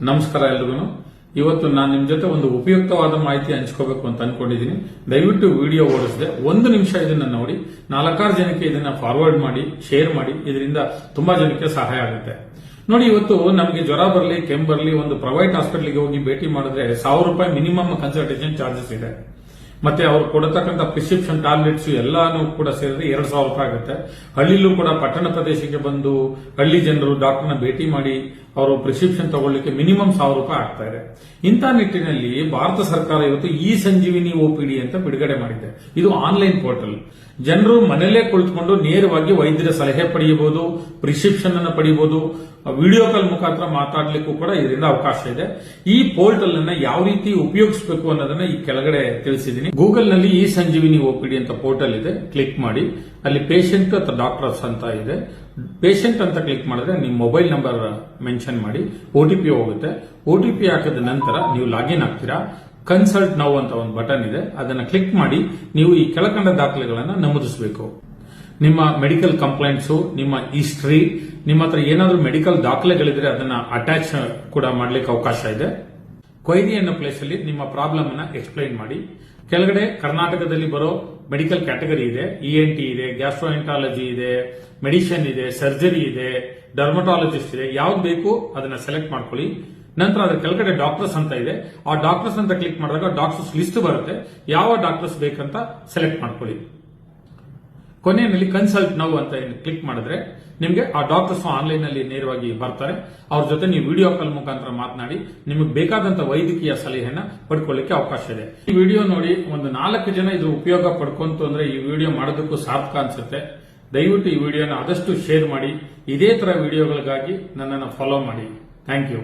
ನಮಸ್ಕಾರ ಎಲ್ರಿಗೂ. ಇವತ್ತು ನಾನು ನಿಮ್ ಜೊತೆ ಒಂದು ಉಪಯುಕ್ತವಾದ ಮಾಹಿತಿ ಹಂಚ್ಕೋಬೇಕು ಅಂತ ಅನ್ಕೊಂಡಿದ್ದೀನಿ. ದಯವಿಟ್ಟು ವಿಡಿಯೋ ಓಡಿಸದೆ 1 ನಿಮಿಷ ಇದನ್ನ ನೋಡಿ 4-6 ಜನಕ್ಕೆ ಇದನ್ನ ಫಾರ್ವರ್ಡ್ ಮಾಡಿ, ಶೇರ್ ಮಾಡಿ. ಇದರಿಂದ ತುಂಬಾ ಜನಕ್ಕೆ ಸಹಾಯ ಆಗುತ್ತೆ. ನೋಡಿ, ಇವತ್ತು ನಮಗೆ ಜ್ವರ ಬರಲಿ, ಕೆಮ್ಮು ಬರಲಿ, ಒಂದು ಪ್ರೈವೇಟ್ ಹಾಸ್ಪಿಟಲ್ಗೆ ಹೋಗಿ ಭೇಟಿ ಮಾಡಿದ್ರೆ 1000 ರೂಪಾಯಿ ಮಿನಿಮಮ್ ಕನ್ಸಲ್ಟೇಷನ್ ಚಾರ್ಜಸ್ ಇದೆ. ಮತ್ತೆ ಅವ್ರು ಕೊಡತಕ್ಕಂಥ ಪ್ರಿಸ್ಕ್ರಿಪ್ಷನ್ ಟ್ಯಾಬ್ಲೆಟ್ಸ್ ಎಲ್ಲಾನು ಕೂಡ ಸೇರಿದ್ರೆ 2000 ರೂಪಾಯಿ ಆಗುತ್ತೆ. ಹಳ್ಳಿಲೂ ಕೂಡ ಪಟ್ಟಣ ಪ್ರದೇಶಕ್ಕೆ ಬಂದು ಹಳ್ಳಿ ಜನರು ಡಾಕ್ಟರ್ನ ಭೇಟಿ ಮಾಡಿ ಅವರು ಪ್ರಿಸ್ಕ್ರಿಪ್ಷನ್ ತಗೊಳ್ಳಿಕ್ಕೆ ಮಿನಿಮಮ್ 1000 ರೂಪಾಯಿ ಆಗ್ತಾ ಇದೆ. ಇಂಥ ನಿಟ್ಟಿನಲ್ಲಿ ಭಾರತ ಸರ್ಕಾರ ಇವತ್ತು ಇ ಸಂಜೀವಿನಿ ಒಪಿಡಿ ಅಂತ ಬಿಡುಗಡೆ ಮಾಡಿದೆ. ಇದು ಆನ್ಲೈನ್ ಪೋರ್ಟಲ್. ಜನರು ಮನೆಯಲ್ಲೇ ಕುಳಿತುಕೊಂಡು ನೇರವಾಗಿ ವೈದ್ಯರ ಸಲಹೆ ಪಡೆಯಬಹುದು, ಪ್ರಿಸ್ಕ್ರಿಪ್ಷನ್ ಅನ್ನು ಪಡೆಯಬಹುದು, ವಿಡಿಯೋ ಕಾಲ್ ಮುಖಾಂತರ ಮಾತಾಡ್ಲಿಕ್ಕೂ ಕೂಡ ಇದರಿಂದ ಅವಕಾಶ ಇದೆ. ಈ ಪೋರ್ಟಲ್ ಅನ್ನ ಯಾವ ರೀತಿ ಉಪಯೋಗಿಸಬೇಕು ಅನ್ನೋದನ್ನ ಈ ಕೆಳಗಡೆ ತಿಳಿಸಿದ್ದೀನಿ. ಗೂಗಲ್ ನಲ್ಲಿ ಇ ಸಂಜೀವಿನಿ ಒಪಿಡಿ ಅಂತ ಪೋರ್ಟಲ್ ಇದೆ, ಕ್ಲಿಕ್ ಮಾಡಿ. ಅಲ್ಲಿ ಪೇಷಂಟ್ ಅಥವಾ ಡಾಕ್ಟರ್ಸ್ ಅಂತ ಇದೆ. ಪೇಷಂಟ್ ಅಂತ ಕ್ಲಿಕ್ ಮಾಡಿದ್ರೆ ನಿಮ್ಮ ಮೊಬೈಲ್ ನಂಬರ್ ಮೆನ್ಷನ್ ಮಾಡಿ OTP ಹೋಗುತ್ತೆ. OTP ಹಾಕಿದ ನಂತರ ನೀವು ಲಾಗಿನ್ ಆಗ್ತೀರಾ. ಕನ್ಸಲ್ಟ್ ನೌ ಅಂತ ಒಂದು ಬಟನ್ ಇದೆ, ಅದನ್ನ ಕ್ಲಿಕ್ ಮಾಡಿ ನೀವು ಈ ಕೆಳಕಂಡ ದಾಖಲೆಗಳನ್ನು ನಮೂದಿಸಬೇಕು. ನಿಮ್ಮ ಮೆಡಿಕಲ್ ಕಂಪ್ಲೇಂಟ್ಸ್, ನಿಮ್ಮ ಹಿಸ್ಟ್ರಿ, ನಿಮ್ಮ ಹತ್ರ ಏನಾದರೂ ಮೆಡಿಕಲ್ ದಾಖಲೆಗಳಿದ್ರೆ ಅದನ್ನ ಅಟ್ಯಾಚ್ ಕೂಡ ಮಾಡ್ಲಿಕ್ಕೆ ಅವಕಾಶ ಇದೆ. ಕ್ವೈರಿ ಅನ್ನೋ ಪ್ಲೇಸ್ ಅಲ್ಲಿ ನಿಮ್ಮ ಪ್ರಾಬ್ಲಮ್ ಅನ್ನ ಎಕ್ಸ್ಪ್ಲೈನ್ ಮಾಡಿ. ಕೆಳಗಡೆ ಕರ್ನಾಟಕದಲ್ಲಿ ಬರೋ ಮೆಡಿಕಲ್ ಕ್ಯಾಟಗರಿ ಇದೆ. ENT ಇದೆ, ಗ್ಯಾಸ್ಟ್ರೋಎಂಟಾಲಜಿ ಇದೆ, ಮೆಡಿಸಿನ್ ಇದೆ, ಸರ್ಜರಿ ಇದೆ, ಡರ್ಮಟಾಲಜಿಸ್ಟ್ ಇದೆ. ಯಾವ್ದು ಬೇಕು ಅದನ್ನ ಸೆಲೆಕ್ಟ್ ಮಾಡ್ಕೊಳ್ಳಿ. ನಂತರ ಅದರ ಕೆಳಗಡೆ ಡಾಕ್ಟರ್ಸ್ ಅಂತ ಇದೆ. ಆ ಡಾಕ್ಟರ್ಸ್ ಅಂತ ಕ್ಲಿಕ್ ಮಾಡಿದಾಗ ಡಾಕ್ಟರ್ಸ್ ಲಿಸ್ಟ್ ಬರುತ್ತೆ. ಯಾವ ಡಾಕ್ಟರ್ಸ್ ಬೇಕಂತ ಸೆಲೆಕ್ಟ್ ಮಾಡ್ಕೊಳ್ಳಿ. ಕೊನೆಯಲ್ಲಿ ಕನ್ಸಲ್ಟ್ ನೌ ಅಂತ ಕ್ಲಿಕ್ ಮಾಡಿದ್ರೆ ನಿಮಗೆ ಆ ಡಾಕ್ಟರ್ಸ್ ಆನ್ಲೈನ್ ಅಲ್ಲಿ ನೇರವಾಗಿ ಬರ್ತಾರೆ. ಅವ್ರ ಜೊತೆ ನೀವು ವಿಡಿಯೋ ಕಾಲ್ ಮುಖಾಂತರ ಮಾತನಾಡಿ ನಿಮಗೆ ಬೇಕಾದಂತ ವೈದ್ಯಕೀಯ ಸಲಹೆಯನ್ನ ಪಡ್ಕೊಳ್ಳಿಕ್ಕೆ ಅವಕಾಶ ಇದೆ. ಈ ವಿಡಿಯೋ ನೋಡಿ ಒಂದು 4 ಜನ ಇದ್ರ ಉಪಯೋಗ ಪಡ್ಕೊಂತು ಅಂದ್ರೆ ಈ ವಿಡಿಯೋ ಮಾಡೋದಕ್ಕೂ ಸಾರ್ಥಕ ಅನ್ಸುತ್ತೆ. ದಯವಿಟ್ಟು ಈ ವಿಡಿಯೋನ ಆದಷ್ಟು ಶೇರ್ ಮಾಡಿ. ಇದೇ ತರ ವಿಡಿಯೋಗಳಿಗಾಗಿ ನನ್ನನ್ನು ಫಾಲೋ ಮಾಡಿ. Thank you.